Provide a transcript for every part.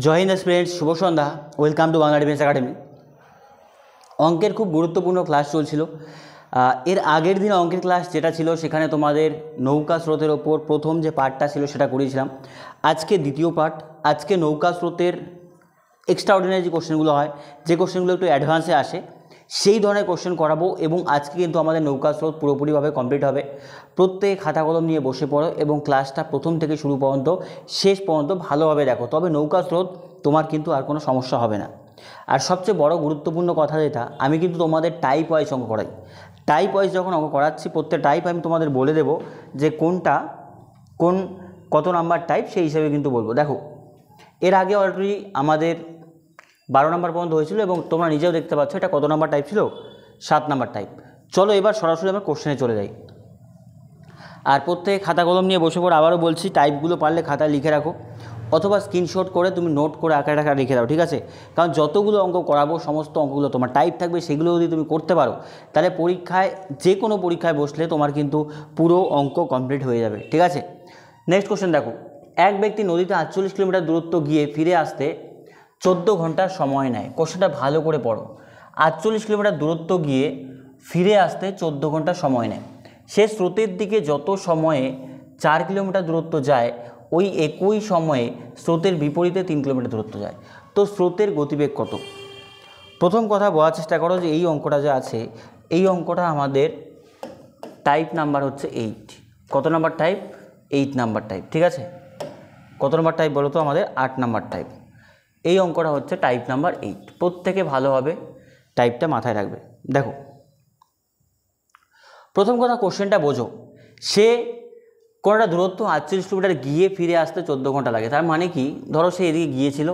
জয় হিন্দ স্টুডেন্টস, শুভ সন্ধ্যা। Welcome to Bangla defence academy. অঙ্কের খুব গুরুত্বপূর্ণ ক্লাস চলছিল। এর আগের দিন অঙ্কের ক্লাস যেটা ছিল সেখানে তোমাদের নৌকা স্রোতের ওপর প্রথম যে পার্টটা ছিল সেটা করিয়েছিলাম। আজকে দ্বিতীয় পার্ট। আজকে নৌকা স্রোতের এক্সট্রাঅর্ডিনারি যে কোশ্চেনগুলো হয়, যে কোশ্চেনগুলো একটু অ্যাডভান্সে আসে, সেই ধরনের কোশ্চেন করাবো। এবং আজকে কিন্তু আমাদের নৌকা স্রোত পুরোপুরিভাবে কমপ্লিট হবে। প্রত্যেকে খাতা কলম নিয়ে বসে পড়ো এবং ক্লাসটা প্রথম থেকে শুরু পর্যন্ত শেষ পর্যন্ত ভালোভাবে দেখো, তবে নৌকা স্রোত তোমার কিন্তু আর কোনো সমস্যা হবে না। আর সবচেয়ে বড় গুরুত্বপূর্ণ কথা যেটা, আমি কিন্তু তোমাদের টাইপ ওয়াইজ অঙ্ক করাই। টাইপ ওয়াইজ যখন অঙ্ক করাচ্ছি, প্রত্যেক টাইপ আমি তোমাদের বলে দেবো যে কোনটা কত নাম্বার টাইপ, সেই হিসাবে কিন্তু বলবো। দেখো, এর আগে অলরেডি আমাদের 12 নাম্বার পর্যন্ত হয়েছিল এবং তোমরা নিজেও দেখতে পাচ্ছ এটা কত নাম্বার টাইপ ছিল, 7 নাম্বার টাইপ। চলো এবার সরাসরি আমরা কোশ্চেনে চলে যাই। আর প্রত্যেকে খাতা কলম নিয়ে বসে পড়ে। আবারও বলছি, টাইপগুলো পারলে খাতায় লিখে রাখো অথবা স্ক্রিনশট করে তুমি নোট করে আকারে আকারে লিখে দাও, ঠিক আছে? কারণ যতগুলো অঙ্ক করাবো সমস্ত অঙ্কগুলো তোমার টাইপ থাকবে, সেগুলো যদি তুমি করতে পারো তাহলে পরীক্ষায়, যে কোনো পরীক্ষায় বসলে তোমার কিন্তু পুরো অঙ্ক কমপ্লিট হয়ে যাবে, ঠিক আছে? নেক্সট কোশ্চেন দেখো, এক ব্যক্তি নদীতে 48 কিলোমিটার দূরত্ব গিয়ে ফিরে আসতে 14 ঘন্টা সময় নেয়। কোশ্চেনটা ভালো করে পড়ো। 48 কিলোমিটার দূরত্ব গিয়ে ফিরে আসতে 14 ঘন্টা সময় নেয়। সে স্রোতের দিকে যত সময়ে 4 কিলোমিটার দূরত্ব যায়, ওই একই সময়ে স্রোতের বিপরীতে 3 কিলোমিটার দূরত্ব যায়। তো স্রোতের গতিবেগ কত? প্রথম কথা বোঝার চেষ্টা করো যে এই অঙ্কটা যে আছে, এই অঙ্কটা আমাদের টাইপ নাম্বার হচ্ছে 8। কত নাম্বার টাইপ? 8 নাম্বার টাইপ, ঠিক আছে? কত নম্বর টাইপ বলো তো? আমাদের 8 নাম্বার টাইপ। এই অঙ্কটা হচ্ছে টাইপ নাম্বার 8। প্রত্যেকে ভালোভাবে টাইপটা মাথায় রাখবে। দেখো, প্রথম কথা কোশ্চেনটা বোঝো। সে কোনোটা দূরত্ব 48 কিলোমিটার গিয়ে ফিরে আসতে 14 ঘন্টা লাগে। তার মানে কি, ধরো সে এদিকে গিয়েছিল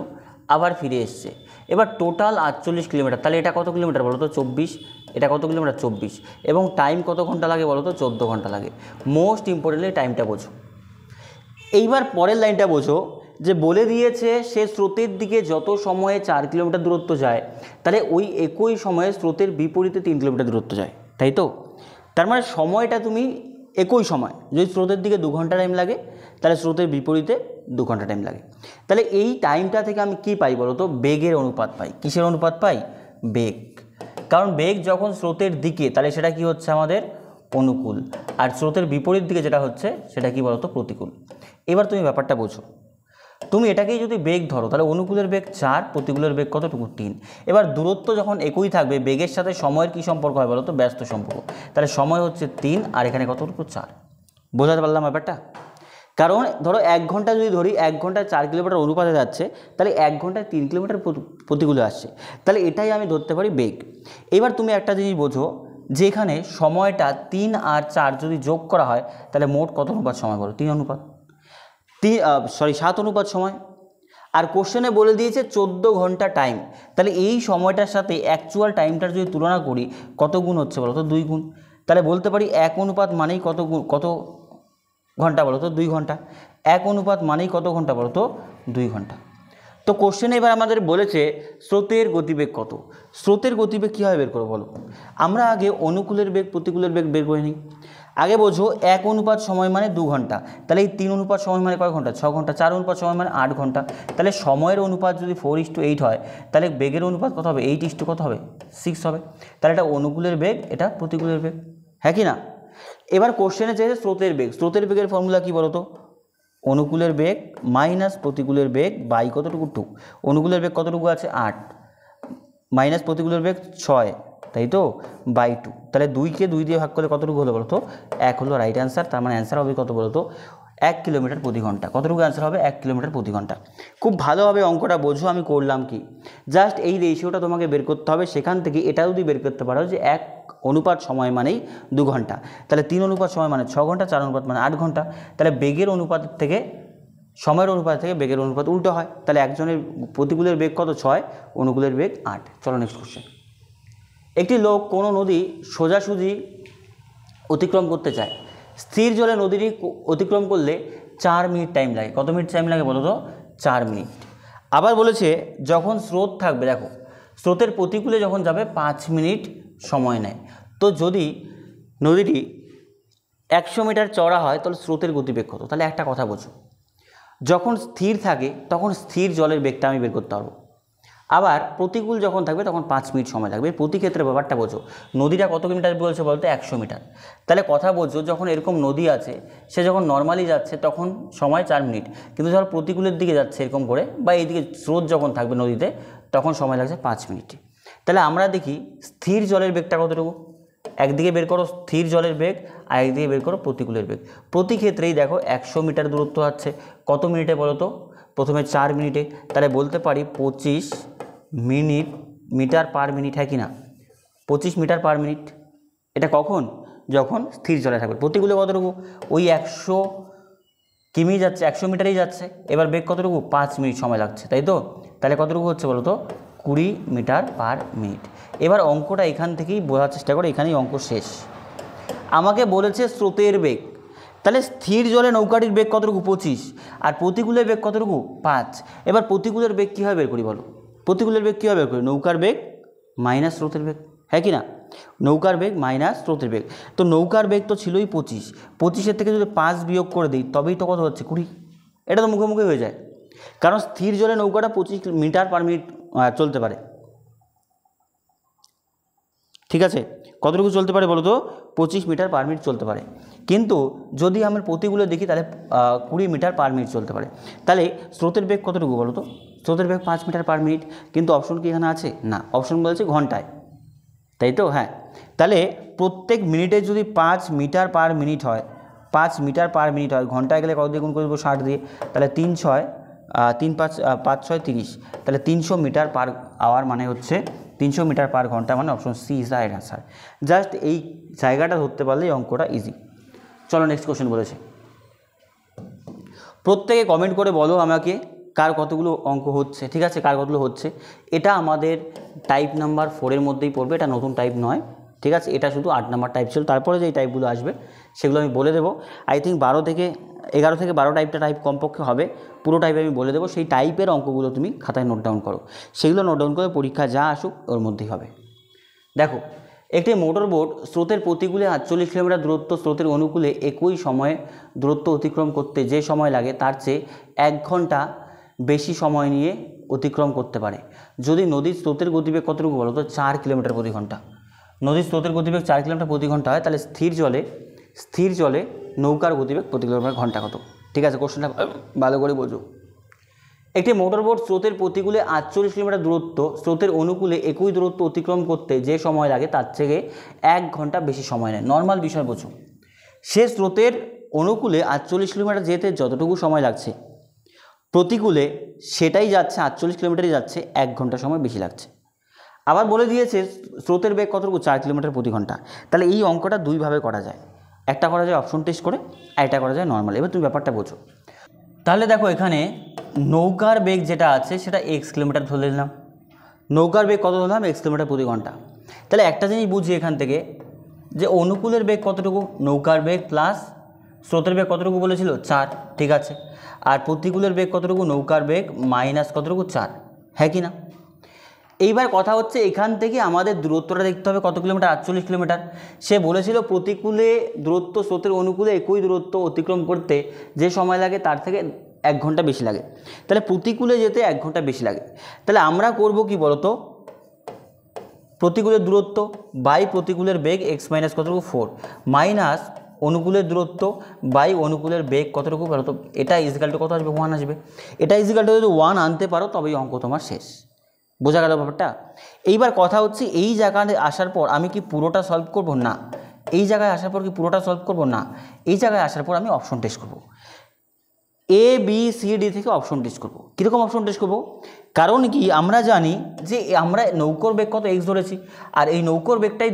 আবার ফিরে এসছে, এবার টোটাল 48 কিলোমিটার। তাহলে এটা কত কিলোমিটার বলো তো? 24। এটা কত কিলোমিটার? 24। এবং টাইম কত ঘন্টা লাগে বলো তো? 14 ঘন্টা লাগে। মোস্ট ইম্পর্টেন্টলি টাইমটা বোঝো। এইবার পরের লাইনটা বোঝো, যে বলে দিয়েছে সে স্রোতের দিকে যত সময়ে 4 কিলোমিটার দূরত্ব যায়, তাহলে ওই একই সময়ে স্রোতের বিপরীতে 3 কিলোমিটার দূরত্ব যায়, তাই তো? তার মানে সময়টা তুমি একই সময়, যদি স্রোতের দিকে 2 ঘন্টা টাইম লাগে তাহলে স্রোতের বিপরীতে 2 ঘন্টা টাইম লাগে। তাহলে এই টাইমটা থেকে আমি কি পাই বলো তো? বেগের অনুপাত পাই। কিসের অনুপাত পাই? বেগ। কারণ বেগ যখন স্রোতের দিকে, তাহলে সেটা কি হচ্ছে আমাদের? অনুকূল। আর স্রোতের বিপরীত দিকে যেটা হচ্ছে সেটা কি বলতো? প্রতিকূল। এবার তুমি ব্যাপারটা বোঝো। তুমি এটাকেই যদি বেগ ধরো, তাহলে অনুকূলের বেগ 4, প্রতিকূলের বেগ কতটুকু? 3। এবার দূরত্ব যখন একই থাকবে, বেগের সাথে সময়ের কি সম্পর্ক হয় বলো তো? ব্যস্ত সম্পর্ক। তাহলে সময় হচ্ছে 3 আর এখানে কতটুকু? 4। বোঝাতে পারলাম ব্যাপারটা? কারণ ধরো 1 ঘন্টা যদি ধরি, 1 ঘন্টায় 4 কিলোমিটার অনুপাতে যাচ্ছে, তাহলে 1 ঘন্টায় 3 কিলোমিটার প্রতিকূলে আসছে। তাহলে এটাই আমি ধরতে পারি বেগ। এবার তুমি একটা জিনিস বোঝো, যে এখানে সময়টা 3 আর 4 যদি যোগ করা হয় তাহলে মোট কত অনুপাত সময় বলো? 3 অনুপাত 7 অনুপাত সময়। আর কোশ্চেনে বলে দিয়েছে 14 ঘন্টা টাইম। তাহলে এই সময়টার সাথে অ্যাকচুয়াল টাইমটার যদি তুলনা করি, কত গুণ হচ্ছে বলো তো? 2 গুণ। তাহলে বলতে পারি 1 অনুপাত মানেই কত গুণ, কত ঘন্টা বলো তো? 2 ঘন্টা। 1 অনুপাত মানেই কত ঘন্টা বলো তো? 2 ঘন্টা। তো কোশ্চেনে এবার আমাদের বলেছে স্রোতের গতিবেগ কত। স্রোতের গতিবেগ কীভাবে বের করবো বলো? আমরা আগে অনুকূলের বেগ প্রতিকূলের বেগ বের করে নিই। আগে বোঝো, 1 অনুপাত সময় মানে 2 ঘন্টা। তাহলে এই 3 অনুপাত সময় মানে কয় ঘন্টা? 6 ঘন্টা। 4 অনুপাত সময় মানে 8 ঘন্টা। তাহলে সময়ের অনুপাত যদি 4:8 হয়, তাহলে বেগের অনুপাত কত হবে? 8 কত হবে? 6 হবে। তাহলে এটা অনুকূলের বেগ, এটা প্রতিকূলের বেগ, হ্যাঁ কি না? এবার কোশ্চেনে চেয়েছে স্রোতের বেগ। স্রোতের বেগের ফর্মুলা কি বলো তো? অনুকূলের বেগ মাইনাস প্রতিকূলের বেগ বাই কতটুকু? 2। অনুকূলের বেগ কতটুকু আছে? 8 মাইনাস প্রতিকূলের বেগ 6, তাই তো, বাই 2। তাহলে 2কে 2 দিয়ে ভাগ করলে কতটুকু হলো বলো তো? 1 হলো রাইট অ্যান্সার। তার মানে অ্যান্সার হবে কত বলো তো? 1 কিলোমিটার প্রতি ঘন্টা। কতটুকু অ্যান্সার হবে? 1 কিলোমিটার প্রতি ঘন্টা। খুব ভালোভাবে অঙ্কটা বোঝো। আমি করলাম কি, জাস্ট এই রেশিওটা তোমাকে বের করতে হবে। সেখান থেকে এটা যদি বের করতে পারো যে 1 অনুপাত সময় মানেই 2 ঘন্টা, তাহলে 3 অনুপাত সময় মানে 6 ঘন্টা, 4 অনুপাত মানে 8 ঘন্টা। তাহলে বেগের অনুপাতের থেকে, সময়ের অনুপাত থেকে বেগের অনুপাত উল্টো হয়। তাহলে একজনের প্রতিকূলের বেগ কত? 6, অনুকূলের বেগ 8। চলো নেক্সট কোশ্চেন। একটি লোক কোনো নদী সোজাসুজি অতিক্রম করতে চায়। স্থির জলে নদীটি অতিক্রম করলে 4 মিনিট টাইম লাগে। কত মিনিট টাইম লাগে বলো তো? 4 মিনিট। আবার বলেছে যখন স্রোত থাকবে, দেখো স্রোতের প্রতিকূলে যখন যাবে 5 মিনিট সময় নেয়। তো যদি নদীটি 100 মিটার চওড়া হয় তাহলে স্রোতের গতিবেগ কত? তাহলে একটা কথা বোঝো, যখন স্থির থাকে তখন স্থির জলের বেগটা আমি বের করতে পারবো। আবার প্রতিকূল যখন থাকবে তখন 5 মিনিট সময় লাগবে। প্রতি ক্ষেত্রে ব্যাপারটা বোঝো, নদীটা কত মিটার বলছে বলতে 100 মিটার। তাহলে কথা বোঝো, যখন এরকম নদী আছে সে যখন নর্মালি যাচ্ছে তখন সময় 4 মিনিট, কিন্তু যখন প্রতিকূলের দিকে যাচ্ছে এরকম করে বা এইদিকে স্রোত যখন থাকবে নদীতে তখন সময় লাগছে 5 মিনিট। তাহলে আমরা দেখি স্থির জলের বেগটা কতটুকু। একদিকে বের করো স্থির জলের বেগ, আর একদিকে বের করো প্রতিকূলের বেগ। প্রতি ক্ষেত্রেই দেখো 100 মিটার দূরত্ব আছে, কত মিনিটে বলো তো? প্রথমে 4 মিনিটে, তাহলে বলতে পারি 25 মিটার পার মিনিট, হ্যাঁ কি না? 25 মিটার পার মিনিট। এটা কখন? যখন স্থির জলে থাকবে। প্রতিকূলে কতটুকু? ওই 100 কিমি যাচ্ছে, 100 মিটারেই যাচ্ছে। এবার বেগ কতটুকু? 5 মিনিট সময় লাগছে, তাই তো? তাহলে কতটুকু হচ্ছে বলো তো? 20 মিটার পার মিনিট। এবার অঙ্কটা এখান থেকেই বোঝার চেষ্টা করো, এখানেই অঙ্ক শেষ। আমাকে বলেছে স্রোতের বেগ, তাহলে স্থির জলে নৌকাটির বেগ কতটুকু? 25, আর প্রতিকূলের বেগ কতটুকু? 5। এবার প্রতিকূলের বেগ কীভাবে বের করি বলো? প্রতিকূলের বেগ কীভাবে বের করি? নৌকার বেগ মাইনাস স্রোতের বেগ, হ্যাঁ কি না? নৌকার বেগ মাইনাস স্রোতের বেগ। তো নৌকার বেগ তো ছিলই 25, 25-এর থেকে যদি 5 বিয়োগ করে দিই তবেই তো কত হচ্ছে? 20। এটা তো মুখোমুখি হয়ে যায়, কারণ স্থির জলে নৌকাটা 25 মিটার পার মিনিট চলতে পারে। ঠিক আছে, কতটুকু চলতে পারে বলো তো? 25 মিটার পার মিনিট চলতে পারে। কিন্তু যদি আমরা প্রতিকূলে দেখি তাহলে 20 মিটার পার মিনিট চলতে পারে। তাহলে স্রোতের বেগ কতটুকু বলো তো? স্রোতের বেগ 5 মিটার পার মিনিট, কিন্তু অপশন কি এখানে আছে? না, অপশন বলেছে ঘন্টায়, তাই তো? হ্যাঁ, তাহলে প্রত্যেক মিনিটে যদি 5 মিটার পার মিনিট হয়, 5 মিটার পার মিনিট হয়, ঘন্টায় গেলে কত দিয়ে গুণ করে দেবো? 60 দিয়ে। তাহলে 3 6 3 5 5 6 30, তাহলে 300 মিটার পার আওয়ার মানে হচ্ছে 300 মিটার পার ঘন্টা, মানে option C is the right answer. Just এই জায়গাটা ধরতে পারলেই অঙ্কটা ইজি। চলো নেক্সট কোশ্চেন বলেছে। প্রত্যেকে কমেন্ট করে বলো আমাকে কার কতগুলো অঙ্ক হচ্ছে, ঠিক আছে? কার কতগুলো হচ্ছে। এটা আমাদের টাইপ নাম্বার 4-এর মধ্যেই পড়বে, এটা নতুন টাইপ নয়, ঠিক আছে? এটা শুধু 8 নাম্বার টাইপ ছিল, তারপরে যেই টাইপগুলো আসবে সেগুলো আমি বলে দেবো। আই থিঙ্ক 11 থেকে 12 টাইপটা টাইপ কমপক্ষে হবে, পুরো টাইপে আমি বলে দেবো। সেই টাইপের অঙ্কগুলো তুমি খাতায় নোট ডাউন করো, সেগুলো নোট ডাউন করে পরীক্ষা যা আসুক ওর মধ্যেই হবে। দেখো, একটি মোটর বোট স্রোতের প্রতিকূলে 48 কিলোমিটার দূরত্ব, স্রোতের অনুকূলে একই সময়ে দূরত্ব অতিক্রম করতে যে সময় লাগে তার চেয়ে 1 ঘন্টা বেশি সময় নিয়ে অতিক্রম করতে পারে যদি নদীর স্রোতের গতিবেগ কতটুকু বলো তো? 4 কিলোমিটার প্রতি ঘন্টা। নদীর স্রোতের গতিবেগ 4 কিলোমিটার প্রতি ঘন্টা হয়, তাহলে স্থির জলে নৌকার গতিবেগ প্রতি কিলোমিটার ঘন্টা কত? ঠিক আছে, কোশ্চেনটা ভালো করে বোঝো। একটি মোটরবোট স্রোতের প্রতিকূলে 48 কিলোমিটার দূরত্ব, স্রোতের অনুকূলে একই দূরত্ব অতিক্রম করতে যে সময় লাগে তার থেকে 1 ঘন্টা বেশি সময় নেয়। নর্মাল বিষয় বোঝো, সে স্রোতের অনুকূলে 48 কিলোমিটার যেতে যতটুকু সময় লাগছে, প্রতিকূলে সেটাই যাচ্ছে 48 কিলোমিটারই যাচ্ছে, 1 ঘন্টা সময় বেশি লাগছে। আবার বলে দিয়েছে স্রোতের বেগ কতটুকু? 4 কিলোমিটার প্রতি ঘন্টা। তাহলে এই অঙ্কটা দুইভাবে করা যায়, একটা করা যায় অপশন টেস্ট করে, আর একটা করা যায় নর্মাল। এবার তুমি ব্যাপারটা বোঝো। তাহলে দেখো, এখানে নৌকার বেগ যেটা আছে সেটা x কিলোমিটার ধরে নিলাম, নৌকার বেগ কত ধরলাম? x কিলোমিটার প্রতি ঘন্টা। তাহলে একটা জিনিস বুঝি এখান থেকে, যে অনুকূলের বেগ কতটুকু? নৌকার বেগ প্লাস স্রোতের বেগ কতটুকু বলেছিল? 4, ঠিক আছে। আর প্রতিকূলের বেগ কতটুকু? নৌকার বেগ মাইনাস কতটুকু? 4, হ্যাঁ কি না? এইবার কথা হচ্ছে এখান থেকে আমাদের দূরত্বটা দেখতে হবে কত কিলোমিটার? 48 কিলোমিটার। সে বলেছিল প্রতিকূলে দূরত্ব স্রোতের অনুকূলে একই দূরত্ব অতিক্রম করতে যে সময় লাগে তার থেকে 1 ঘন্টা বেশি লাগে। তাহলে প্রতিকূলে যেতে 1 ঘন্টা বেশি লাগে। তাহলে আমরা করব কি বলতো? প্রতিকূলের দূরত্ব বাই প্রতিকূলের বেগ এক্স মাইনাস কতটুকু? 4 মাইনাস অনুকূলের দূরত্ব বাই অনুকূলের বেগ কতটুকু বলতো? এটা ইজিক্যাল টু কত আসবে? 1 আসবে। এটা ইজিক্যাল টু যদি 1 আনতে পারো তবেই অঙ্ক তোমার শেষ। বোঝা গেল ব্যাপারটা? এইবার কথা হচ্ছে এই জায়গায় আসার পর আমি কি পুরোটা সলভ করব? না। এই জায়গায় আসার পর কি পুরোটা সলভ করব? না। এই জায়গায় আসার পর আমি অপশন টেস্ট করব, এ বি সি ডি থেকে অপশন টেস্ট করব। কীরকম অপশন টেস্ট করব? কারণ কি আমরা জানি যে আমরা নৌকোর বেগ কত? এক্স ধরেছি, আর এই নৌকোর বেগটাই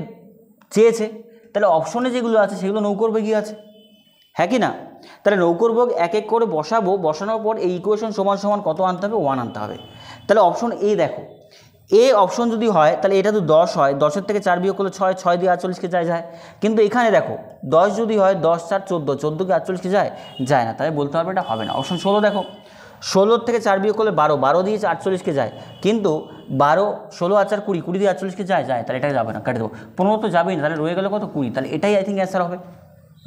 চেয়েছে, তাহলে অপশনে যেগুলো আছে সেগুলো নৌকোর বেগই আছে, হ্যাঁ কি না? তাহলে নৌকোর বেগ এক এক করে বসাবো, বসানোর পর এই ইকুয়েশন সমান সমান কত আনতে হবে? 1 আনতে হবে। তাহলে অপশন এ দেখো, এ অপশন যদি হয় তাহলে এটা তো 10 হয়, 10-এর থেকে 4 বিয়োগ করলে 6, 6 দিয়ে 48কে যায়। কিন্তু এখানে দেখো 10 যদি হয় 10 4 14, 14 কি 48কে যায় না, তাহলে বলতে পারবে এটা হবে না। অপশন 16 দেখো, 16 থেকে 4 বিয়োগ করলে 12, 12 দিয়ে 48কে যায়, কিন্তু 12 16 আর 4 20, 20 দিয়ে 48কে যায়, তাহলে এটা যাবে না, কেটে দেবো। 15 তো যাবেই না, তাহলে রয়ে গেলে কত? 20। তাহলে এটাই আই থিঙ্ক অ্যান্সার হবে।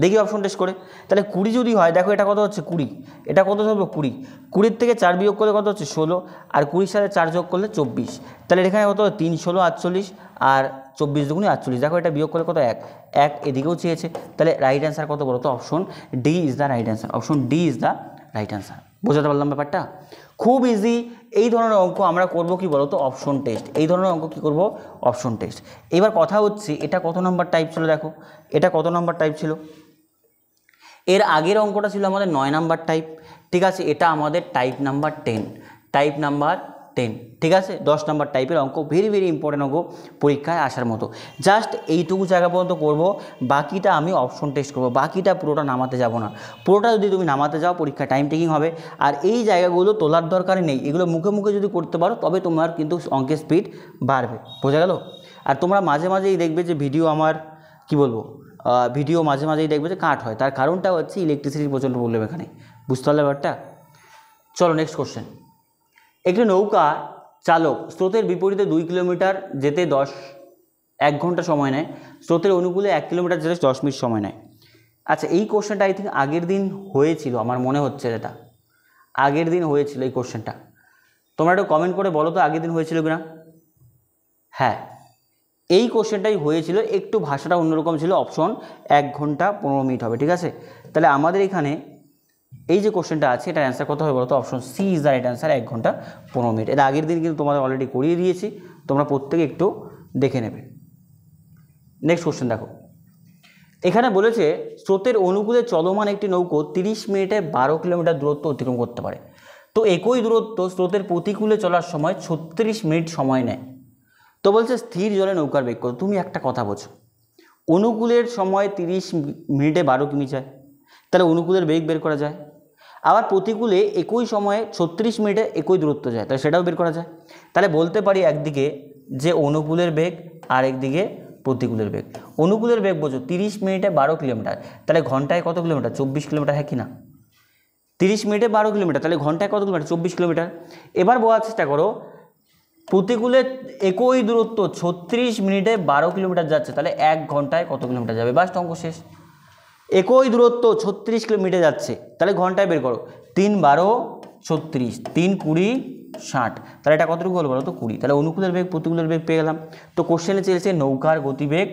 দেখি অপশন টেস্ট করে। তাহলে 20 যদি হয়, দেখো এটা কত হচ্ছে 20, এটা কত ধরবো 20, 20 থেকে 4 বিয়োগ করলে কত হচ্ছে 16, আর 20 সাথে 4 যোগ করলে 24। তাহলে এখানে কত 3 16 48, আর 24 দুগুণে 48। দেখো এটা বিয়োগ করলে কত 1, 1 এদিকেও চেয়েছে। তাহলে রাইট অ্যান্সার কত বলো তো? Option D is the right answer. Option D is the right answer. বোঝাতে পারলাম ব্যাপারটা? খুব ইজি। এই ধরনের অঙ্ক আমরা করব কি বলো তো? Option test. এই ধরনের অঙ্ক কি করব? Option test. এবার কথা হচ্ছে এটা কত নাম্বার টাইপ ছিল? দেখো এটা কত নাম্বার টাইপ ছিল? এর আগের অঙ্কটা ছিল আমাদের 9 নাম্বার টাইপ, ঠিক আছে। এটা আমাদের টাইপ নাম্বার 10, টাইপ নাম্বার 10, ঠিক আছে। 10 নাম্বার টাইপের অঙ্ক, ভেরি ভেরি ইম্পর্টেন্ট অঙ্ক, পরীক্ষায় আসার মতো। জাস্ট এইটুকু জায়গা পর্যন্ত করব, বাকিটা আমি অপশন টেস্ট করব, বাকিটা পুরোটা নামাতে যাব না। পুরোটা যদি তুমি নামাতে যাও পরীক্ষা টাইম টেকিং হবে। আর এই জায়গাগুলো তোলার দরকারই নেই, এগুলো মুখে মুখে যদি করতে পারো তবে তোমার কিন্তু অঙ্কের স্পিড বাড়বে। বোঝা গেল? আর তোমরা মাঝে মাঝেই দেখবে যে ভিডিও আমার কি বলবো, ভিডিও মাঝে মাঝেই দেখবে যে কাট হয়, তার কারণটা হচ্ছে ইলেকট্রিসিটির প্রচণ্ড প্রবলেম এখানে। বুঝতে পারলে ব্যাপারটা? চলো নেক্সট কোশ্চেন। একটি নৌকা চালক স্রোতের বিপরীতে 2 কিলোমিটার যেতে 1 ঘন্টা সময় নেয়, স্রোতের অনুকূলে 1 কিলোমিটার যেতে 10 মিনিট সময় নেয়। আচ্ছা, এই কোশ্চেনটা আই থিঙ্ক আগের দিন হয়েছিল, আমার মনে হচ্ছে এটা আগের দিন হয়েছিল এই কোশ্চেনটা। তোমরা একটু কমেন্ট করে বলো তো আগের দিন হয়েছিল কিনা। হ্যাঁ, এই কোশ্চেনটাই হয়েছিল, একটু ভাষাটা অন্যরকম ছিল। অপশন 1 ঘন্টা 15 মিনিট হবে, ঠিক আছে। তাহলে আমাদের এখানে এই যে কোশ্চেনটা আছে এটার অ্যান্সার কত হবে বলো তো? Option C is the right answer, 1 ঘন্টা 15 মিনিট। এর আগের দিন কিন্তু তোমাদের অলরেডি করিয়ে দিয়েছি, তোমরা প্রত্যেকে একটু দেখে নেবে। নেক্সট কোশ্চেন দেখো, এখানে বলেছে স্রোতের অনুকূলে চলমান একটি নৌকো 30 মিনিটে 12 কিলোমিটার দূরত্ব অতিক্রম করতে পারে। তো একই দূরত্ব স্রোতের প্রতিকূলে চলার সময় 36 মিনিট সময় নেয়। তো বলছে স্থির জলে নৌকার বেগ কত? তুমি একটা কথা বোঝো, অনুকূলের সময় 30 মিনিটে 12 কিমি যায়, তাহলে অনুকূলের বেগ বের করা যায়। আবার প্রতিকূলে একই সময়ে 36 মিনিটে একই দূরত্ব যায়, তাহলে সেটাও বের করা যায়। তাহলে বলতে পারি একদিকে যে অনুকূলের বেগ আর একদিকে প্রতিকূলের বেগ। অনুকূলের বেগ বোঝো 30 মিনিটে 12 কিলোমিটার, তাহলে ঘন্টায় কত কিলোমিটার? 24 কিলোমিটার, হ্যাঁ কি না? 30 মিনিটে 12 কিলোমিটার, তাহলে ঘন্টায় কত কিলোমিটার? 24 কিলোমিটার। এবার বোঝার চেষ্টা করো, প্রতিকূলে একই দূরত্ব 36 মিনিটে 12 কিলোমিটার যাচ্ছে, তাহলে 1 ঘন্টায় কত কিলোমিটার যাবে? বাস অঙ্ক শেষ। একই দূরত্ব 36 কিলোমিটার যাচ্ছে, তাহলে ঘন্টায় বের করো। 3 12 36, 3 20 60, তাহলে এটা কতটুকু হলো বলো তো? 20। তাহলে অনুকূলের বেগ প্রতিকূলের বেগ পেয়ে গেলাম। তো কোশ্চেনে চেয়েছে নৌকার গতিবেগ,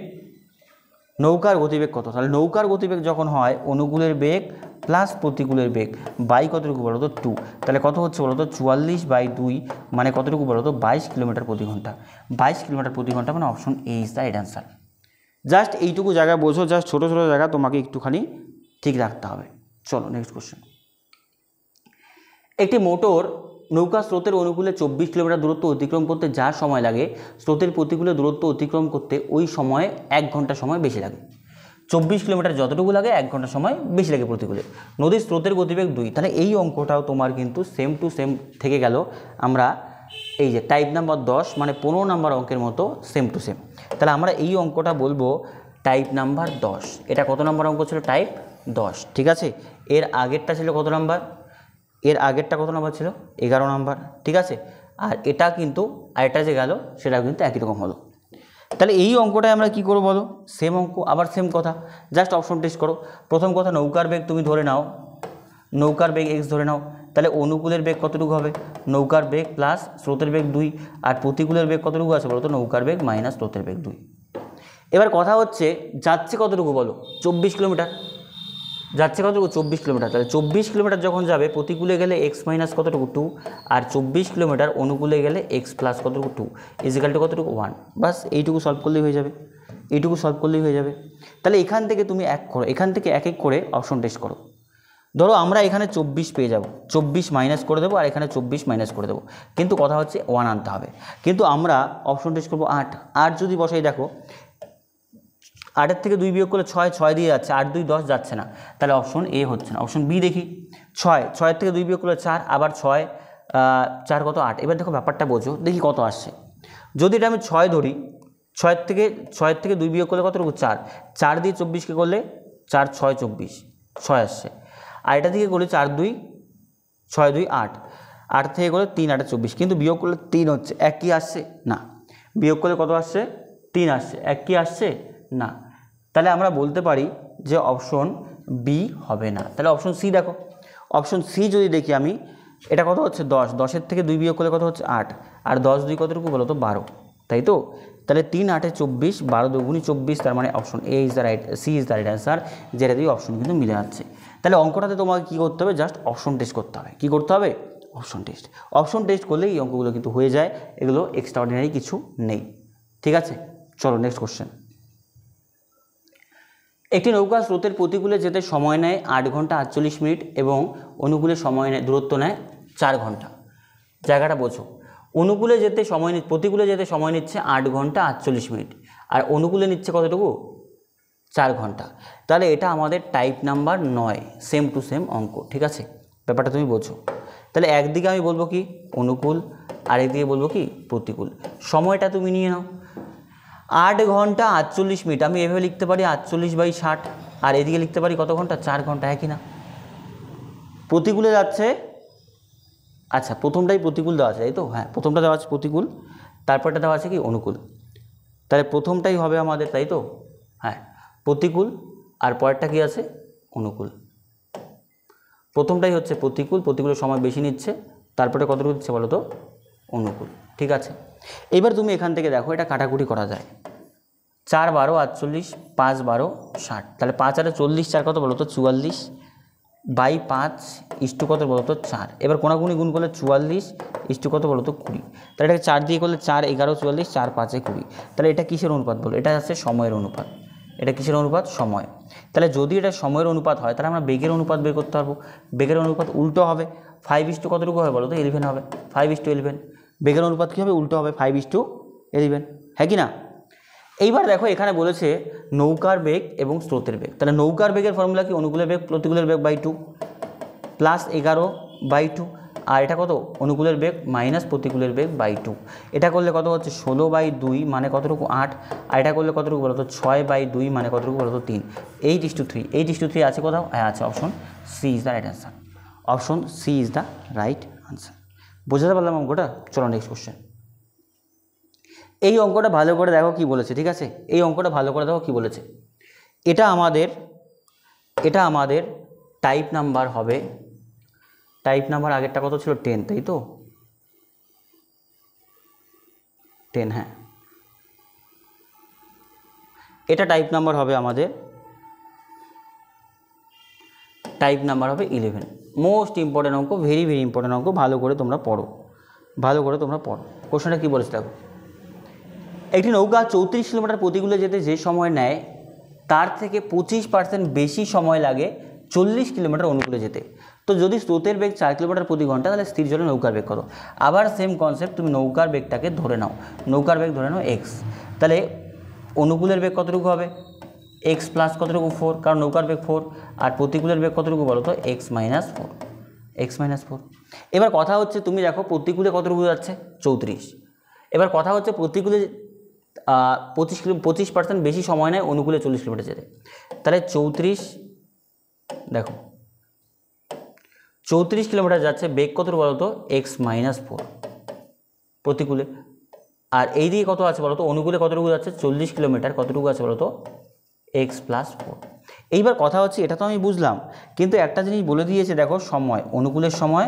নৌকার গতিবেগ কত? তাহলে নৌকার গতিবেগ যখন হয় অনুকূলের বেগ প্লাস প্রতিকূলের বেগ বাই কতটুকু বলো তো? 2। তাহলে কত হচ্ছে বলো তো? 44/2, মানে কতটুকু বলো তো? 22 কিলোমিটার প্রতি ঘন্টা। 22 কিলোমিটার প্রতি ঘন্টা, মানে option A is the right answer. Just এইটুকু জায়গা বোঝো, জাস্ট ছোটো ছোটো জায়গা তোমাকে একটুখানি ঠিক রাখতে হবে। চলো নেক্সট কোশ্চেন। একটি মোটর নৌকা স্রোতের অনুকূলে 24 কিলোমিটার দূরত্ব অতিক্রম করতে যা সময় লাগে, স্রোতের প্রতিকূলে দূরত্ব অতিক্রম করতে ওই সময় 1 ঘন্টা সময় বেশি লাগে। 24 কিলোমিটার যতটুকু লাগে 1 ঘন্টা সময় বেশি লাগে প্রতিকূলে। নদীর স্রোতের গতিবেগ 2। তাহলে এই অঙ্কটাও তোমার কিন্তু সেম টু সেম থেকে গেল। আমরা এই যে টাইপ নাম্বার 10 মানে 15 নাম্বার অঙ্কের মতো সেম টু সেম। তাহলে আমরা এই অঙ্কটা বলবো টাইপ নাম্বার 10। এটা কত নাম্বার অঙ্ক ছিল? টাইপ 10, ঠিক আছে। এর আগেরটা ছিল কত নাম্বার? এর আগেরটা কত নাম্বার ছিল? 11 নাম্বার, ঠিক আছে। আর এটা কিন্তু আরেকটা যে গেল সেটাও কিন্তু একই রকম হলো। তাহলে এই অঙ্কটায় আমরা কি করব বলো? সেম অঙ্ক, আবার সেম কথা, জাস্ট অপশন টেস্ট করো। প্রথম কথা, নৌকার বেগ তুমি ধরে নাও, নৌকার বেগ x ধরে নাও, তাহলে অনুকূলের বেগ কতটুকু হবে? নৌকার বেগ প্লাস স্রোতের বেগ 2, আর প্রতিকূলের বেগ কতটুকু আছে বলো তো? নৌকার বেগ মাইনাস স্রোতের বেগ 2। এবার কথা হচ্ছে যাচ্ছে কতটুকু বলো? 24 কিলোমিটার যাচ্ছে, কতটুকু? 24 কিলোমিটার। তাহলে 24 কিলোমিটার যখন যাবে প্রতিকূলে গেলে x মাইনাস কতটুকু? 2, আর 24 কিলোমিটার অনুকূলে গেলে x প্লাস কতটুকু? 2 ইজিক্যাল টু কতটুকু? 1। বাস এইটুকু সলভ করলেই হয়ে যাবে, এইটুকু সলভ করলেই হয়ে যাবে। তাহলে এখান থেকে তুমি এক করো, এখান থেকে এক এক করে অপশন টেস্ট করো। ধরো আমরা এখানে 24 পেয়ে যাব, 24 মাইনাস করে দেবো, আর এখানে 24 মাইনাস করে দেবো, কিন্তু কথা হচ্ছে 1 আনতে হবে। কিন্তু আমরা অপশন টেস্ট করবো 8। 8 যদি বসাই, দেখো 8 থেকে 2 বিয়োগ করলে 6, 6 দিয়ে যাচ্ছে, 8 2 10 যাচ্ছে না, তাহলে অপশন এ হচ্ছে না। অপশন বি দেখি, 6, 6 থেকে 2 বিয়োগ করলে 4, আবার 6 4 কত? 8। এবার দেখো ব্যাপারটা বোঝো, দেখি কত আসছে। যদি এটা আমি 6 ধরি, 6 থেকে 2 বিয়োগ করলে কতটুকু? 4, 4 দিয়ে 24কে করলে 4 6 24, 6 আসছে। আর এটা থেকে করলে 4 2 6 2 8, 8 থেকে করলে 3 8 24, কিন্তু বিয়োগ করলে 3 হচ্ছে, 1 কি আসছে? না। বিয়োগ করলে কত আসছে? 3 আসছে, 1 কি আসছে? না। তাহলে আমরা বলতে পারি যে অপশন বি হবে না। তাহলে অপশন সি দেখো, অপশন সি যদি দেখি আমি, এটা কত হচ্ছে 10, 10-এর থেকে 2 বিয়োগ করলে কত হচ্ছে 8, আর 10 2 কতটুকু বলো তো 12, তাই তো? তাহলে 3 8 24, 12 2 24, তার মানে option A is the right, C is the right answer, যেটা দিয়ে অপশন কিন্তু মিলে যাচ্ছে। তাহলে অঙ্কটাতে তোমাকে কী করতে হবে, জাস্ট অপশন টেস্ট করতে হবে। কী করতে হবে? Option test. অপশন টেস্ট করলেই এই অঙ্কগুলো কিন্তু হয়ে যায়, এগুলো এক্সট্রাঅর্ডিনারি কিছু নেই। ঠিক আছে, চলো নেক্সট কোশ্চেন। একটি নৌকা স্রোতের প্রতিকূলে যেতে সময় নেয় 8 ঘন্টা 48 মিনিট এবং অনুকূলে সময় নেয়, দূরত্ব নেয় 4 ঘন্টা। জায়গাটা বোঝো, অনুকূলে যেতে সময় প্রতিকূলে যেতে সময় নিচ্ছে 8 ঘন্টা 48 মিনিট, আর অনুকূলে নিচ্ছে কতটুকু? 4 ঘন্টা। তাহলে এটা আমাদের type number 9, same to same অঙ্ক। ঠিক আছে, ব্যাপারটা তুমি বোঝো। তাহলে একদিকে আমি বলবো কি অনুকূল, আরেকদিকে বলবো কি প্রতিকূল। সময়টা তুমি নিয়ে নাও, 8 ঘন্টা 48 মিনিট, আমি এভাবে লিখতে পারি 48/60, আর এদিকে লিখতে পারি কত ঘন্টা? 4 ঘন্টা, একই না? প্রতিকূলে যাচ্ছে, আচ্ছা প্রথমটাই প্রতিকূল দেওয়া আছে তাই তো? হ্যাঁ, প্রথমটা দেওয়া আছে প্রতিকূল, তারপরটা দেওয়া আছে কি অনুকূল। তাহলে প্রথমটাই হবে আমাদের, তাই তো? হ্যাঁ, প্রতিকূল, আর পরেরটা কি আছে? অনুকূল। প্রথমটাই হচ্ছে প্রতিকূল, প্রতিকূলের সময় বেশি নিচ্ছে, তারপরে কতটুকু দিচ্ছে বলো তো? অনুকূল। ঠিক আছে, এবার তুমি এখান থেকে দেখো এটা কাটাকুটি করা যায়। 4 12 48, 5 12 60, তাহলে 5 আর 40, 4 কত বলো তো? 44 বাই 5 ইস্টু কত বলো তো? 4। এবার কোনাকুনি গুণ করলে 44 ইস্টু কত বলো তো? 20। তাহলে এটাকে 4 দিয়ে করলে 4 11 44, 4 5 20। তাহলে এটা কিসের অনুপাত বলো? এটা হচ্ছে সময়ের অনুপাত। এটা কিসের অনুপাত? সময়। তাহলে যদি এটা সময়ের অনুপাত হয়, তাহলে আমরা বেগের অনুপাত বের করতে পারবো। বেগের অনুপাত উল্টো হবে, 5 ইস্টু কতটুকু হবে বলো তো? 11 হবে, 5:11। বেগের অনুপাত কী হবে? উল্টো হবে, 5:11, হ্যাঁ কি না? এইবার দেখো এখানে বলেছে নৌকার বেগ এবং স্রোতের বেগ। তাহলে নৌকার বেগের ফর্মুলা কি? অনুকূলের বেগ প্রতিকূলের বেগ বাই 2 প্লাস 11/2, আর এটা কত? অনুকূলের বেগ মাইনাস প্রতিকূলের বেগ বাই 2। এটা করলে কত হচ্ছে? 16/2 মানে কতটুকু? 8। আর এটা করলে কতটুকু বলো তো? 6/2 মানে কতটুকু বলো তো? 3। 8:3, 8:3 আছে কোথাও? হ্যাঁ আছে, option C is the right answer. Option C is the right answer. বোঝাতে পারলাম অঙ্কটা? চলো নেক্সট কোশ্চেন। এই অঙ্কটা ভালো করে দেখো কি বলেছে। ঠিক আছে, এই অঙ্কটা ভালো করে দেখো কি বলেছে। এটা আমাদের টাইপ নাম্বার হবে, টাইপ নাম্বার আগেরটা কত ছিল? 10, তাই তো? 10, হ্যাঁ। এটা টাইপ নাম্বার হবে আমাদের, টাইপ নাম্বার হবে 11। মোস্ট ইম্পর্টেন্ট অঙ্ক, ভেরি ভেরি ইম্পর্টেন্ট অঙ্ক। ভালো করে তোমরা পড়ো, ভালো করে তোমরা পড়ো। কোশ্চেনটা কী বলেছে দেখো। একটি নৌকা 34 কিলোমিটার প্রতিকূলে যেতে যে সময় নেয়, তার থেকে 25% বেশি সময় লাগে 40 কিলোমিটার অনুকূলে যেতে। তো যদি স্রোতের বেগ 4 কিলোমিটার প্রতি ঘন্টা, তাহলে স্থির জলে নৌকার বেগ কত? আবার সেম কনসেপ্ট, তুমি নৌকার বেগটাকে ধরে নাও, নৌকার বেগ ধরে নাও এক্স। তাহলে অনুকূলের বেগ কতটুকু হবে? এক্স প্লাস কতটুকু? 4, কারণ নৌকার বেগ 4। আর প্রতিকূলের বেগ কতটুকু বলো তো? X minus 4। এবার কথা হচ্ছে, তুমি দেখো প্রতিকূলে কতটুকু যাচ্ছে? 34। এবার কথা হচ্ছে প্রতিকূলে 25% বেশি সময় নেয় অনুকূলে 40 কিলোমিটার যেতে। তাহলে 34, দেখো 34 কিলোমিটার যাচ্ছে, বেগ কত বলো তো? এক্স মাইনাস 4 প্রতিকূলে। আর এই দিকে কত আছে বলো তো? অনুকূলে কতটুকু যাচ্ছে? 40 কিলোমিটার, কতটুকু আছে বলো তো? X plus 4। এইবার কথা হচ্ছে, এটা তো আমি বুঝলাম, কিন্তু একটা জিনিস বলে দিয়েছে দেখো, সময়, অনুকূলের সময়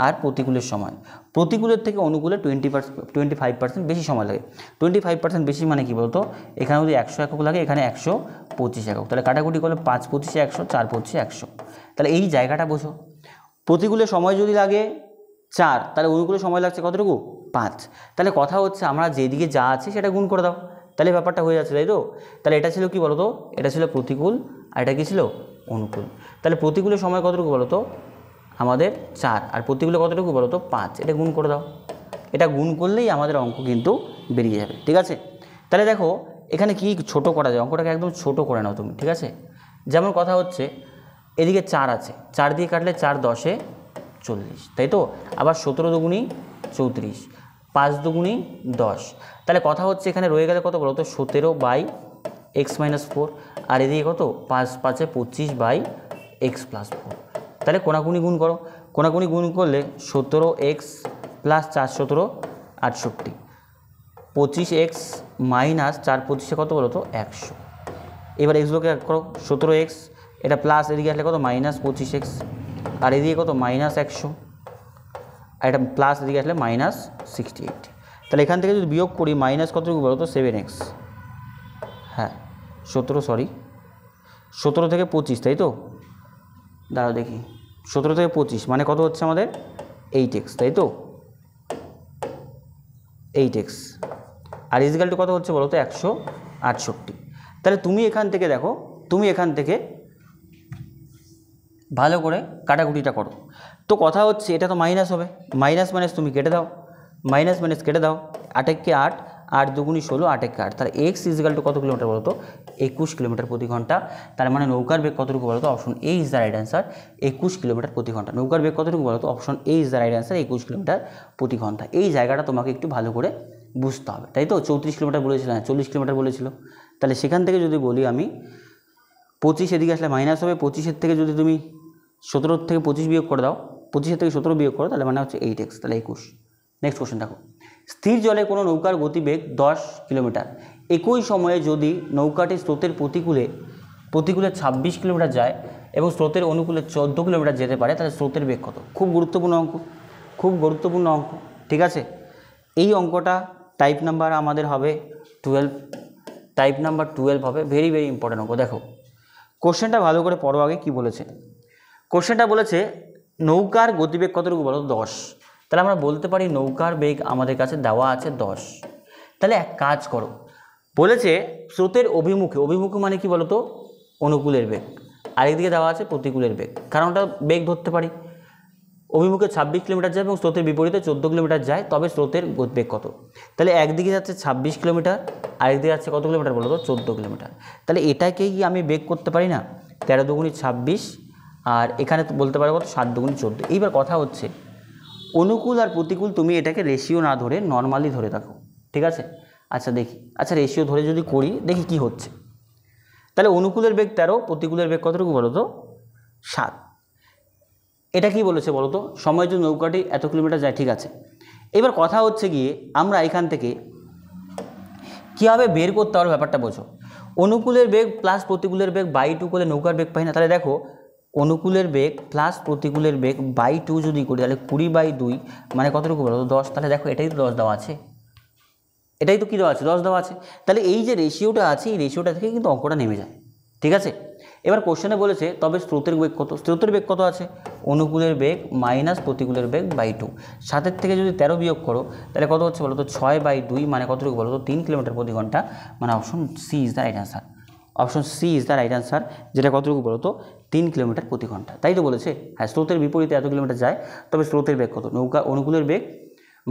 আর প্রতিকূলের সময়। প্রতিকূলের থেকে অনুকূলে 25% বেশি সময় লাগে। 25% বেশি মানে কি বলতো? এখানে যদি 100 একক লাগে, এখানে 125 একক। তাহলে কাটাকুটি করলে 5 25 100, 4 25 100। তাহলে এই জায়গাটা বোঝো, প্রতিকূলের সময় যদি লাগে 4, তাহলে অনুকূলের সময় লাগছে কতটুকু? 5। তাহলে কথা হচ্ছে, আমরা যেদিকে যা আছে সেটা গুণ করে দাও, তাহলে ব্যাপারটা হয়ে যাচ্ছে, তাই তো? তাহলে এটা ছিল কি বলো তো? এটা ছিল প্রতিকূল, আর এটা কি ছিল? অনুকূল। তাহলে প্রতিকূলের সময় কতটুকু বলো তো? আমাদের 4, আর প্রতিকূলে কতটুকু বলো তো? 5। এটা গুণ করে দাও, এটা গুণ করলেই আমাদের অঙ্ক কিন্তু বেরিয়ে যাবে। ঠিক আছে, তাহলে দেখো এখানে কি ছোট করা যায়, অঙ্কটাকে একদম ছোট করে নাও তুমি। ঠিক আছে, যেমন কথা হচ্ছে এদিকে 4 আছে, 4 দিয়ে কাটলে 4 10 40, তাই তো? আবার 17 দুগুণী 34, 5 দুগুণী 10। তাহলে কথা হচ্ছে এখানে রয়ে গেলে কত বলো তো? 17/x-4, আর এদিকে কত? 5 5 25/x+4। তাহলে কোনাকুনি গুণ করো, কোনাকুনি গুণ করলে 17x + 4 17 68, 25x - 4 25 কত বলো তো? 100। এবার এক্সগুলোকে এক করো, 17x, এটা প্লাস এদিকে আসলে কত -25x, আর এদিকে কত -100, আর এটা প্লাস এদিকে আসলে -68। তাহলে এখান থেকে যদি বিয়োগ করি মাইনাস কতটুকু বলো তো 7x, হ্যাঁ 17 থেকে 25, তাই তো? দাঁড়াও দেখি, 17 থেকে 25 মানে কত হচ্ছে আমাদের 8x, তাই তো? 8x, আর ইজিক্যাল টু কত হচ্ছে বলো তো 168। তাহলে তুমি এখান থেকে দেখো, তুমি এখান থেকে ভালো করে কাটাকুটিটা করো। তো কথা হচ্ছে এটা তো মাইনাস হবে, মাইনাস মাইনাস তুমি কেটে দাও, মাইনাস মাইনাস কেটে দাও, 8কে 8, 8 দুগুণি 16, 8কে 8, তাহলে এক্স ইজিক্যাল টু কত কিলোমিটার বলো তো 21 কিলোমিটার প্রতি ঘন্টা। তার মানে নৌকার বেগ কতটুকু বলো তো? Option A is the right answer, 21 kilometre প্রতি ঘন্টা। নৌকার বেগ কতটুকু বলো তো? Option A is the right answer, 21 kilometre প্রতি ঘন্টা। এই জায়গাটা তোমাকে একটু ভালো করে বুঝতে হবে, তাই তো? 34 কিলোমিটার বলেছিল, 40 কিলোমিটার বলেছিল। তাহলে সেখান থেকে যদি বলি আমি 25 এদিকে আসলে মাইনাস হবে, 25-এর থেকে যদি তুমি 17 থেকে 25 বিয়োগ করে দাও, 25-এর থেকে 17 বিয়োগ করো, তাহলে মানে হচ্ছে 8x, তাহলে 21। নেক্সট কোশ্চেন দেখো, স্থির জলে কোনো নৌকার গতিবেগ 10 কিলোমিটার, একই সময়ে যদি নৌকাটি স্রোতের প্রতিকূলে 26 কিলোমিটার যায় এবং স্রোতের অনুকূলে 14 কিলোমিটার যেতে পারে, তাহলে স্রোতের বেগ কত? খুব গুরুত্বপূর্ণ অঙ্ক, খুব গুরুত্বপূর্ণ অঙ্ক, ঠিক আছে? এই অঙ্কটা টাইপ নাম্বার আমাদের হবে 12, টাইপ নাম্বার 12 হবে, ভেরি ভেরি ইম্পর্টেন্ট অঙ্ক। দেখো কোশ্চেনটা ভালো করে পড়ো, আগে কি বলেছে। কোশ্চেনটা বলেছে নৌকার গতিবেগ কতটুকু বলো? 10। তাহলে আমরা বলতে পারি নৌকার বেগ আমাদের কাছে দেওয়া আছে 10। তাহলে এক কাজ করো, বলেছে স্রোতের অভিমুখে, অভিমুখে মানে কি বলো তো? অনুকূলের বেগ, আরেকদিকে দেওয়া আছে প্রতিকূলের বেগ, কারণ ওটা বেগ ধরতে পারি। অভিমুখে 26 কিলোমিটার যায় এবং স্রোতের বিপরীতে 14 কিলোমিটার যায়, তবে স্রোতের বেগ কত? তাহলে একদিকে যাচ্ছে 26 কিলোমিটার, আরেকদিকে যাচ্ছে কত কিলোমিটার বলো তো? 14 কিলোমিটার। তাহলে এটাকেই আমি বেগ করতে পারি না, 13 দুগুণি 26, আর এখানে বলতে পারো কত? 7 দুগুণি 14। এইবার কথা হচ্ছে অনুকূল আর প্রতিকূল তুমি এটাকে রেশিও না ধরে নর্মালি ধরে থাকো, ঠিক আছে? আচ্ছা দেখি, আচ্ছা রেশিও ধরে যদি করি দেখি কি হচ্ছে। তাহলে অনুকূলের বেগ 13, প্রতিকূলের বেগ কতটুকু বলো তো? 7। এটা কি বলেছে বলো তো? সময় যদি নৌকাটি এত কিলোমিটার যায়, ঠিক আছে। এবার কথা হচ্ছে গিয়ে আমরা এখান থেকে কীভাবে বের করতে পারবো ব্যাপারটা বোঝো। অনুকূলের বেগ প্লাস প্রতিকূলের বেগ বাই 2 করলে নৌকার বেগ পাই না। তাহলে দেখো অনুকূলের বেগ প্লাস প্রতিকূলের বেগ বাই 2 যদি করি, তাহলে 20/2 মানে কতটুকু বলো তো? 10। তাহলে দেখো এটাই তো 10 দেওয়া আছে, এটাই তো কী দেওয়া আছে? 10 দেওয়া আছে। তাহলে এই যে রেশিওটা আছে, এই রেশিওটা থেকে কিন্তু অঙ্কটা নেমে যায়, ঠিক আছে? এবার কোশ্চেনে বলেছে তবে স্রোতের বেগ কত? স্রোতের বেগ কত আছে? অনুকূলের বেগ মাইনাস প্রতিকূলের বেগ বাই 2, 7-এর থেকে যদি 13 বিয়োগ করো, তাহলে কত হচ্ছে বলো তো? 6/2 মানে কতটুকু বলো তো? 3 কিলোমিটার প্রতি ঘন্টা। মানে option C is the right answer, option C is the right answer, যেটা কতটুকু বলো তো? 3 কিলোমিটার প্রতি ঘন্টা। তাই তো বলেছে, হ্যাঁ স্রোতের বিপরীতে এত কিলোমিটার যায়, তবে স্রোতের বেগ কত? নৌকা অনুকূলের বেগ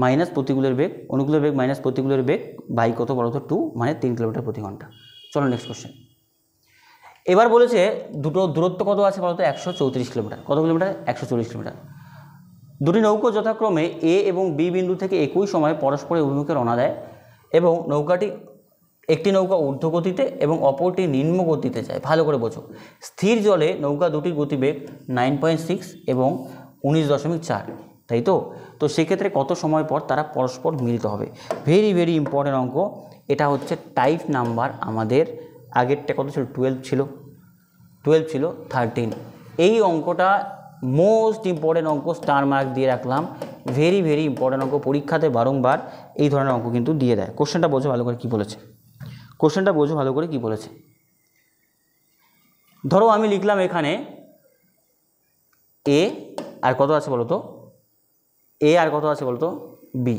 মাইনাস প্রতিকূলের বেগ, অনুকূলের বেগ মাইনাস প্রতিকূলের বেগ বাই কত বলো তো? 2 মানে 3 কিলোমিটার প্রতি ঘন্টা। চলো নেক্সট কোশ্চেন। এবার বলেছে দুটো দূরত্ব কত আছে বলতো? 134 কিলোমিটার। কত কিলোমিটার? 140 কিলোমিটার। দুটি নৌকো যথাক্রমে এ এবং বি বিন্দু থেকে একই সময়ে পরস্পরের অভিমুখে রওনা দেয় এবং নৌকাটি একটি নৌকা ঊর্ধ্বগতিতে এবং অপরটি নিম্ন গতিতে যায়। ভালো করে বোঝো। স্থির জলে নৌকা দুটির গতিবেগ 9.6 এবং 19.4, তাই তো? তো সেক্ষেত্রে কত সময় পর তারা পরস্পর মিলিত হবে? ভেরি ভেরি ইম্পর্টেন্ট অঙ্ক। এটা হচ্ছে টাইপ নাম্বার আমাদের আগেরটা কত ছিল? 12 ছিল, 12 ছিল 13। এই অঙ্কটা মোস্ট ইম্পর্টেন্ট অঙ্ক, স্টার মার্ক দিয়ে রাখলাম। ভেরি ভেরি ইম্পর্টেন্ট অঙ্ক, পরীক্ষাতে বারংবার এই ধরনের অঙ্ক কিন্তু দিয়ে দেয়। কোশ্চেনটা বোঝো ভালো করে কী বলেছে, কোশ্চেনটা বোঝো ভালো করে কী বলেছে। ধরো আমি লিখলাম এখানে এ আর কত আছে বলো তো? এ আর কত আছে বলো তো? বি।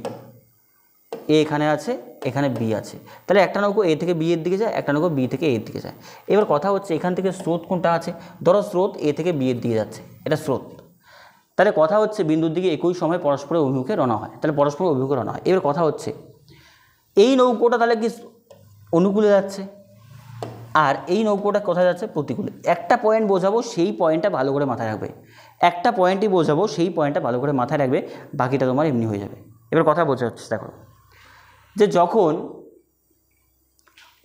এ এখানে আছে, এখানে বি আছে। তাহলে একটা নৌকো এ থেকে বি এর দিকে যায়, একটা নৌকো বি থেকে এর দিকে যায়। এবার কথা হচ্ছে এখান থেকে স্রোত কোনটা আছে? ধরো স্রোত এ থেকে বি এর দিকে যাচ্ছে, এটা স্রোত। তাহলে কথা হচ্ছে বিন্দুর দিকে একই সময় পরস্পরের অভিমুখে রওনা হয়, তাহলে পরস্পরের অভিমুখে রওনা হয়। এবার কথা হচ্ছে এই নৌকোটা তাহলে কি অনুকূলে যাচ্ছে, আর এই নৌকোটা কোথায় যাচ্ছে? প্রতিকূলে। একটা পয়েন্ট বোঝাবো, সেই পয়েন্টটা ভালো করে মাথায় রাখবে। একটা পয়েন্টই বোঝাবো, সেই পয়েন্টটা ভালো করে মাথায় রাখবে, বাকিটা তোমার এমনি হয়ে যাবে। এবার কথা বোঝা হচ্ছে, দেখো যে যখন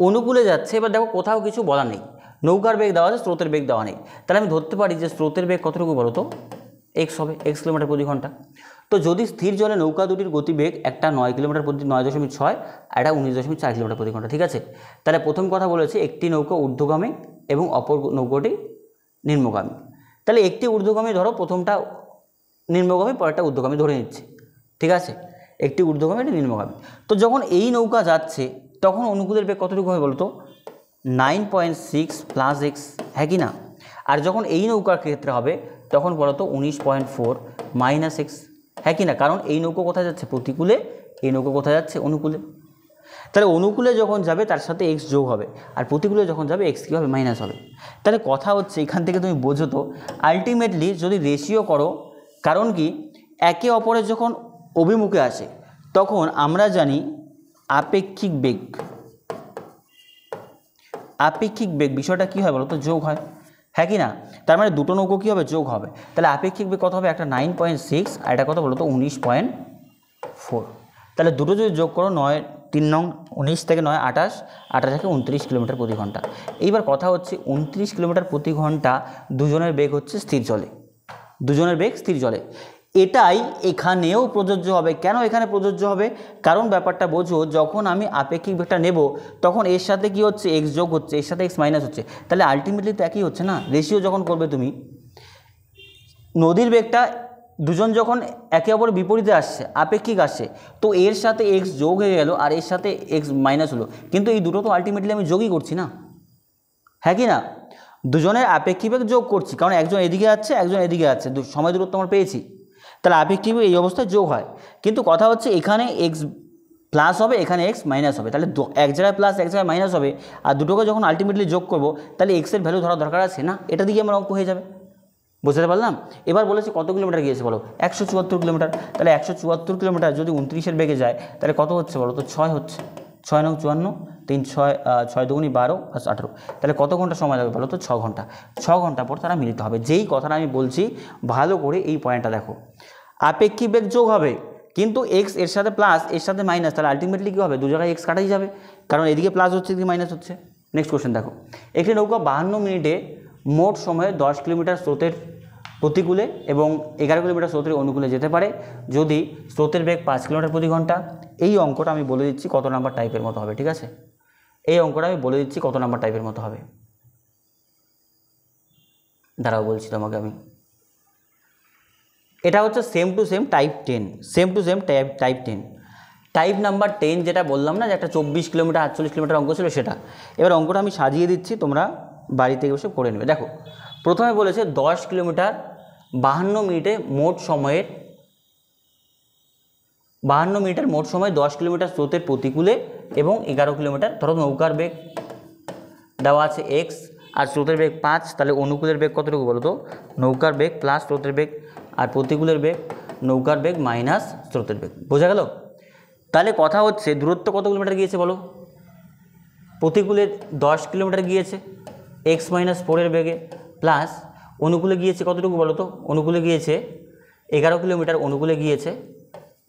অনুকূলে যাচ্ছে, এবার দেখো কোথাও কিছু বলা নেই, নৌকার বেগ দেওয়া আছে, স্রোতের বেগ দেওয়া নেই। তাহলে আমি ধরতে পারি যে স্রোতের বেগ কতটুকু বলো তো? এক্স হবে, এক্স কিলোমিটার প্রতি ঘন্টা। তো যদি স্থির জলে নৌকা দুটির গতিবেগ একটা 9 কিলোমিটার প্রতি 9.6 আর একটা 19.4 কিলোমিটার প্রতি ঘন্টা, ঠিক আছে। তাহলে প্রথম কথা বলেছে একটি নৌকা ঊর্ধ্বগামী এবং অপর নৌকাটি নিম্নগামী। তাহলে একটি ঊর্ধ্বগামী ধরো, প্রথমটা নিম্নগামী, পরেরটা ঊর্ধ্বগামী ধরে নিচ্ছে, ঠিক আছে। একটি ঊর্ধ্বগামী, একটি নিম্নগামী। তো যখন এই নৌকা যাচ্ছে তখন অনুকূলের বেগ কতটুকু হবে বলতো? 9.6 প্লাস এক্স, হ্যাঁ কি না? আর যখন এই নৌকার ক্ষেত্রে হবে তখন বলতো 19.4 মাইনাস এক্স, হ্যাঁ কি না? কারণ এই নৌকা কোথায় যাচ্ছে? প্রতিকূলে, এই নৌকা কোথায় যাচ্ছে? অনুকূলে। তাহলে অনুকূলে যখন যাবে তার সাথে এক্স যোগ হবে, আর প্রতিকূলে যখন যাবে এক্স কী হবে? মাইনাস হবে। তাহলে কথা হচ্ছে এখান থেকে তুমি বোঝো তো আলটিমেটলি যদি রেশিও করো, কারণ কি একে অপরের যখন অভিমুখে আসে তখন আমরা জানি আপেক্ষিক বেগ, আপেক্ষিক বেগ বিষয়টা কী হয় বলো তো? যোগ হয়, হ্যাঁ কি না? তার মানে দুটো নৌকো কী হবে? যোগ হবে। তাহলে আপেক্ষিক বেগ কত হবে? একটা 9.6 আর এটা কত বলো তো? 19.4। তাহলে দুটো যদি যোগ করো 9 3 নং 19 থেকে 9 28, 28 থেকে 29 কিলোমিটার প্রতি ঘন্টা। এইবার কথা হচ্ছে 29 কিলোমিটার প্রতি ঘন্টা দুজনের বেগ হচ্ছে স্থির জলে, দুজনের বেগ স্থির জলে। এটাই এখানেও প্রযোজ্য হবে। কেন এখানে প্রযোজ্য হবে? কারণ ব্যাপারটা বোঝো, যখন আমি আপেক্ষিক বেগটা নেব তখন এর সাথে কি হচ্ছে? এক্স যোগ হচ্ছে, এর সাথে এক্স মাইনাস হচ্ছে। তাহলে আলটিমেটলি তো একই হচ্ছে না? রেশিও যখন করবে তুমি, নদীর বেগটা দুজন যখন একে অপরের বিপরীতে আসছে, আপেক্ষিক আসছে, তো এর সাথে এক্স যোগ হয়ে গেল আর এর সাথে এক্স মাইনাস হলো, কিন্তু এই দুটো তো আলটিমেটলি আমি যোগই করছি না, হ্যাঁ কি না? দুজনের আপেক্ষিক বেগ যোগ করছি, কারণ একজন এদিকে যাচ্ছে একজন এদিকে যাচ্ছে, সময় দূরত্ব আমরা পেয়েছি, তাহলে আপেক্ষিক বেগ এই অবস্থায় যোগ হয়। কিন্তু কথা হচ্ছে এখানে এক্স প্লাস হবে, এখানে এক্স মাইনাস হবে। তাহলে এক জায়গায় প্লাস এক জায়গায় মাইনাস হবে, আর দুটোকে যখন আলটিমেটলি যোগ করবো তাহলে এক্সের ভ্যালু ধরা দরকার আছে না? এটা দিয়ে আমার অঙ্ক হয়ে যাবে। বুঝতে পারলাম? এবার বলেছে কত কিলোমিটার গিয়েছে বলো? 174 কিলোমিটার। তাহলে 174 কিলোমিটার যদি 29-এর বেগে যায় তাহলে কত হচ্ছে বলো তো? 6 হচ্ছে। 6 নং 54, 3 6 6 দুগুনি 12 প্লাস 18। তাহলে কত ঘন্টা সময় লাগবে বলো তো? 6 ঘন্টা। 6 ঘন্টা পর তারা মিলিত হবে। যেই কথাটা আমি বলছি ভালো করে এই পয়েন্টটা দেখো, আপেক্ষিক বেগ যোগ হবে কিন্তু এক্স এর সাথে প্লাস এর সাথে মাইনাস, তাহলে আলটিমেটলি কী হবে? দু জায়গায় এক্স কাটাই যাবে, কারণ এদিকে প্লাস হচ্ছে এদিকে মাইনাস হচ্ছে। নেক্সট কোশ্চেন দেখো, একটি নৌকা 52 মিনিটে মোট সময়ে 10 কিলোমিটার স্রোতের প্রতিকূলে এবং 11 কিলোমিটার স্রোতের অনুকূলে যেতে পারে যদি স্রোতের বেগ 5 কিলোমিটার প্রতি ঘন্টা। এই অঙ্কটা আমি বলে দিচ্ছি কত নাম্বার টাইপের মতো হবে, ঠিক আছে? এই অঙ্কটা আমি বলে দিচ্ছি কত নাম্বার টাইপের মতো হবে, দাঁড়াও বলছি তোমাকে আমি। এটা হচ্ছে same to same type 10, same to same type 10, type number 10 যেটা বললাম না যে একটা 24 কিলোমিটার 48 কিলোমিটার অঙ্ক ছিল সেটা। এবার অঙ্কটা আমি সাজিয়ে দিচ্ছি, তোমরা বাড়িতে বসে করে নেবে। দেখো প্রথমে বলেছে 10 কিলোমিটার 52 মিনিটে মোট সময়ের 52 মিনিটের মোট সময় 10 কিলোমিটার স্রোতের প্রতিকূলে এবং 11 কিলোমিটার, ধরো নৌকার বেগ দেওয়া আছে এক্স আর স্রোতের বেগ 5, তাহলে অনুকূলের বেগ কতটুকু বলো তো? নৌকার বেগ প্লাস স্রোতের বেগ, আর প্রতিকূলের বেগ নৌকার বেগ মাইনাস স্রোতের বেগ। বোঝা গেল? তাহলে কথা হচ্ছে দূরত্ব কত কিলোমিটার গিয়েছে বলো? প্রতিকূলে 10 কিলোমিটার গিয়েছে এক্স মাইনাস 4-এর বেগে, প্লাস অনুকূলে গিয়েছে কতটুকু বলো তো? অনুকূলে গিয়েছে 11 কিলোমিটার, অনুকূলে গিয়েছে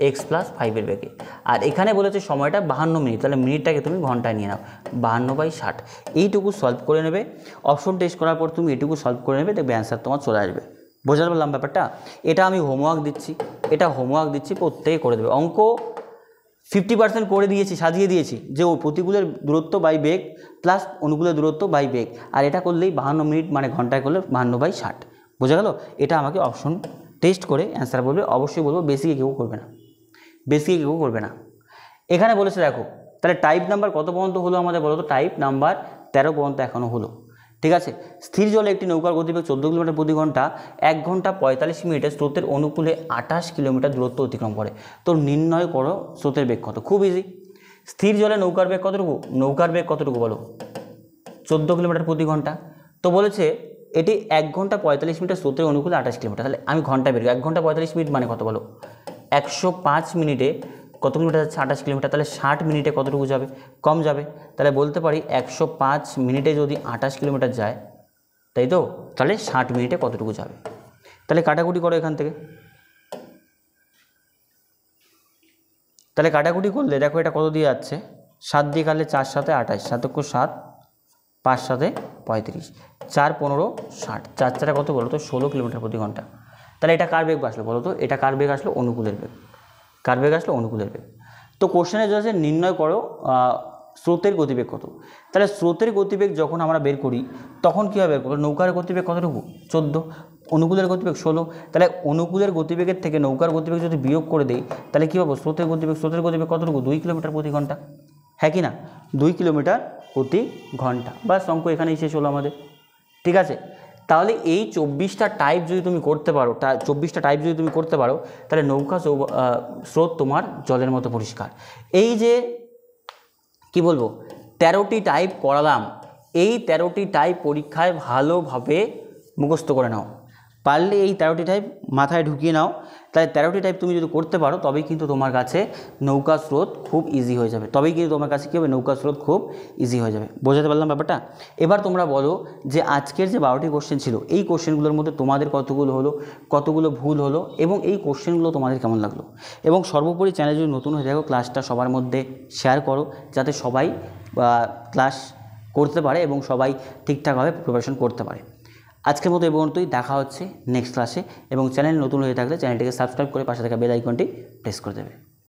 এক্স প্লাস 5-এর বেগে। আর এখানে বলেছে সময়টা 52 মিনিট, তাহলে মিনিটটাকে তুমি ঘন্টায় নিয়ে নাও, 52/60। এইটুকু সলভ করে নেবে, অপশন টেস্ট করার পর তুমি এটুকু সলভ করে নেবে, দেখবে অ্যান্সার তোমার চলে আসবে। বোঝাতে পারলাম ব্যাপারটা? এটা আমি হোমওয়ার্ক দিচ্ছি, এটা হোমওয়ার্ক দিচ্ছি, প্রত্যেকে করে দেবে। অঙ্ক 50% করে দিয়েছি, সাজিয়ে দিয়েছি যে ও প্রতিকূলের দূরত্ব বাই বেগ প্লাস অনুকূলের দূরত্ব বাই বেগ, আর এটা করলেই 52 মিনিট মানে ঘন্টায় করলে 52/60। বোঝা গেল? এটা আমাকে অপশন টেস্ট করে অ্যান্সার বলবে, অবশ্যই বলবো, বেসিকে কেউ করবে না, বেসিকে কেউ করবে না। এখানে বলেছে দেখো, তাহলে টাইপ নাম্বার কত পর্যন্ত হলো আমাদের বলো তো? টাইপ নাম্বার 13 পর্যন্ত এখনও হলো, ঠিক আছে। স্থির জলে একটি নৌকার গতিবেগ 14 কিলোমিটার প্রতি ঘন্টা 1 ঘন্টা 45 মিনিটে স্রোতের অনুকূলে 28 কিলোমিটার দূরত্ব অতিক্রম করে। তো নির্ণয় করো স্রোতের বেগ কত? খুব ইজি। স্থির জলে নৌকার বেগ কতটুকু? নৌকার বেগ কতটুকু বলো? 14 কিলোমিটার প্রতি ঘন্টা। তো বলেছে এটি 1 ঘন্টা 45 মিনিটে স্রোতের অনুকূলে 28 কিলোমিটার, তাহলে আমি ঘন্টায় বের করি। 1 ঘন্টা 45 মিনিট মানে কত বলো? 105 মিনিটে কত কিলোমিটার যাচ্ছে? 28 কিলোমিটার। তাহলে 60 মিনিটে কতটুকু যাবে? কম যাবে। তাহলে বলতে পারি 105 মিনিটে যদি 28 কিলোমিটার যায়, তাই তো, তাহলে 60 মিনিটে কতটুকু যাবে? তাহলে কাটাকুটি করো এখান থেকে। তাহলে কাটাকুটি করলে দেখো এটা কত দিয়ে যাচ্ছে? 7 দিয়ে কাটলে 4 7 28, 7 7, 5 7 35, 4 15 60, 4 4 কত বলো তো? 16 কিলোমিটার প্রতি ঘন্টা। তাহলে এটা কার বেগ আসলো বলো তো? এটা কার বেগ আসলো? অনুকূলের বেগ। কার বেগ আসলো? অনুকূলের বেগ। তো কোশ্চেনে যে আছে নির্ণয় করো স্রোতের গতিবেগ কত। তাহলে স্রোতের গতিবেগ যখন আমরা বের করি তখন কী হবে? নৌকার গতিবেগ কতটুকু? 14, অনুকূলের গতিবেগ 16। তাহলে অনুকূলের গতিবেগের থেকে নৌকার গতিবেগ যদি বিয়োগ করে দেই তাহলে কী পাবো? স্রোতের গতিবেগ। স্রোতের গতিবেগ কতটুকু? 2 কিলোমিটার প্রতি ঘন্টা, হ্যাঁ কি না? 2 কিলোমিটার প্রতি ঘন্টা। বাস অঙ্ক এখানেই শেষ হলো আমাদের। ঠিক আছে, তাহলে এই 24টা টাইপ যদি তুমি করতে পারো, 24টা টাইপ যদি তুমি করতে পারো তাহলে নৌকা স্রোত তোমার জলের মতো পরিষ্কার। এই যে কি বলবো 13টি টাইপ করালাম, এই 13টি টাইপ পরীক্ষায় ভালোভাবে মুখস্থ করে নাও। পারলে এই 13টি টাইপ মাথায় ঢুকিয়ে নাও। তাহলে 13টি টাইপ তুমি যদি করতে পারো তবেই কিন্তু তোমার কাছে নৌকা স্রোত খুব ইজি হয়ে যাবে। তবেই কিন্তু তোমার কাছে কী হবে? নৌকা স্রোত খুব ইজি হয়ে যাবে। বোঝাতে পারলাম ব্যাপারটা? এবার তোমরা বলো যে আজকের যে 12টি কোশ্চেন ছিল এই কোশ্চেনগুলোর মধ্যে তোমাদের কতগুলো হলো, কতগুলো ভুল হলো এবং এই কোশ্চেনগুলো তোমাদের কেমন লাগলো। এবং সর্বোপরি চ্যানেল যদি নতুন হয়ে থাকো ক্লাসটা সবার মধ্যে শেয়ার করো যাতে সবাই ক্লাস করতে পারে এবং সবাই ঠিকঠাকভাবে প্রিপারেশন করতে পারে। আজকের মতো এই পর্যন্তই, দেখা হচ্ছে নেক্সট ক্লাসে। এবং চ্যানেল নতুন হয়ে থাকলে চ্যানেলটিকে সাবস্ক্রাইব করে পাশে থাকা বেল আইকনটি প্রেস করে দেবে।